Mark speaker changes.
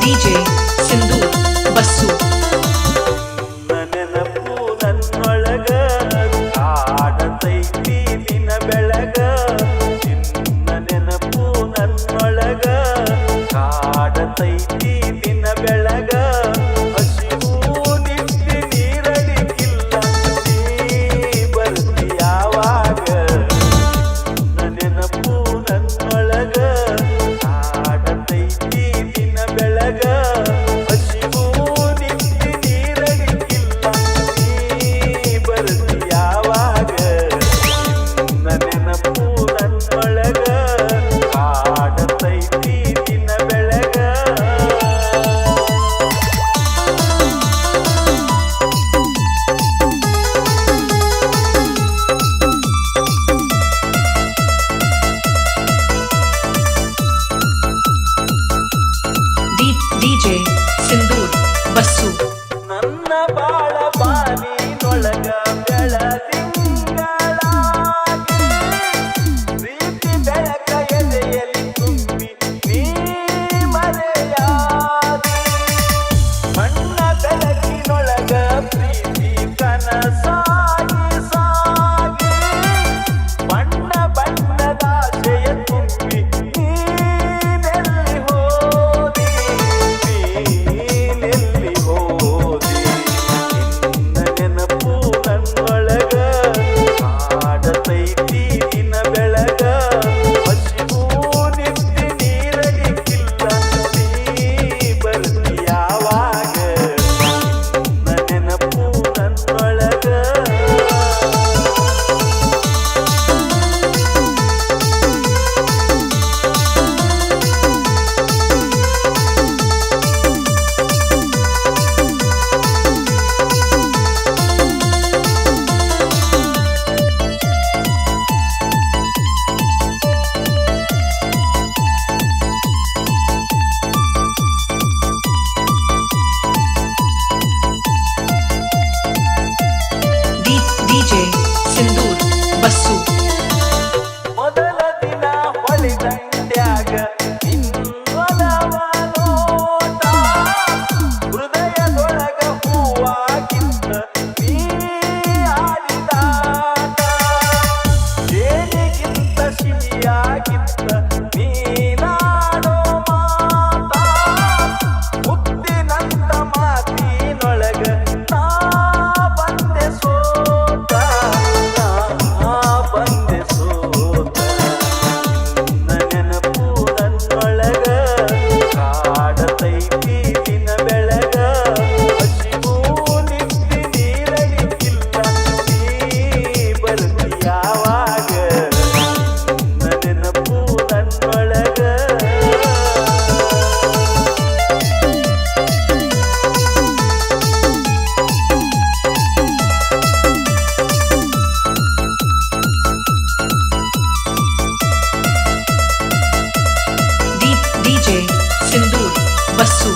Speaker 1: DJ Sindoor bus
Speaker 2: ನೆನಪು ನನ್ನೊಳಗ ಕಾಡತೈತಿ ದಿನ ಬೆಳಗ ನಿನ್ನ ನೆನಪು ನನ್ನೊಳಗ ಕಾಡತೈತಿ ದಿನ ಬೆಳಗ ಹಸಿವು ನಿತ್ಯ ನೀರಡಿಕಿಲ್ಲ ನೀ ಬರ್ತಿ ಯಾವಾಗ ನೆನಪು ನನ್ನೊಳಗ ಕಾಡತೈತಿ ದಿನ ಬೆಳಗ ಹಸಿವು ನಿತ್ಯ ನೀರಡಿಕಿಲ್ಲ ನೀ ಬರ್ತಿ ಯಾವಾಗ ನೆನಪು ನನ್ನೊಳಗ ಕಾಡತೈತಿ ದಿನ ಬೆಳಗ
Speaker 1: DJ ಸಿಂಧೂರ್ ಬಸ್ಸು
Speaker 2: ನನ್ನ ಬಾಳ ಬಾನಿನೊಳಗ ಬೆಳದಿಂಗಳಾಗಿ ಪ್ರೀತಿ ಬೆಳಕ ಎದೆಯಲ್ಲಿ ತುಂಬಿ ನೀ ಮರೆಯಾದಿ ಮಣ್ಣ ಬೆಳಕಿನೊಳಗ ಪ್ರೀತಿ ಕನಸಾಗಿ ಸಾಗಿ ಬಣ್ಣ ಬಣ್ಣದಾಶೆಯ ತುಂಬಿ ನೀನೆಲ್ಲಿ ಹೋದಿ ನೀನೆಲ್ಲಿ ಹೋದಿ ನಿನ್ನ ನೆನಪು ನನ್ನೊಳಗ ಕಾಡತೈತಿ ದಿನ ಬೆಳಗ ಹಸಿವು ನಿತ್ಯ ನೀರಡಿಕಿಲ್ಲ ನೀ ಬರ್ತಿ ಯಾವಾಗ ನಿನ್ನ ನೆನಪು ನನ್ನೊಳಗ
Speaker 1: DJ ಸಿಂಧೂರ್ ಬಸ್ಸು
Speaker 2: ಮೊದಲ ದಿನ ಹೊಳಿದಂಡ್ಯಾಗ ನಿನ್ನೊಲವ ನೋಟ ಹೃದಯದೊಳಗ ಹೂವಾಗಿದ್ದ ನೀ ಆಡಿದಾಟ ಏನಿಗಿಂತ ಸಿಹಿಯಾಗಿದ್ದ ನೀನಾಡೋ ಮಾತ ಮುತ್ತಿನಂತ ಮಾತಿನೊಳಗ ನಾ ಬಂದೆ ಸೋತ ನಾ ಬಂದೆ ಸೋತ ನಿನ್ನ ನೆನಪು ನನ್ನೊಳಗ ಕಾಡತೈತಿ ದಿನ ಬೆಳಗ ಹಸಿವು ನಿತ್ಯ ನೀರಡಿಕಿಲ್ಲ ನೀ ಬರ್ತಿ ಯಾವಾಗ ನಿನ್ನ ನೆನಪು ನನ್ನೊಳಗ
Speaker 1: DJ ಸಿಂಧೂರ್ ಬಸ್ಸು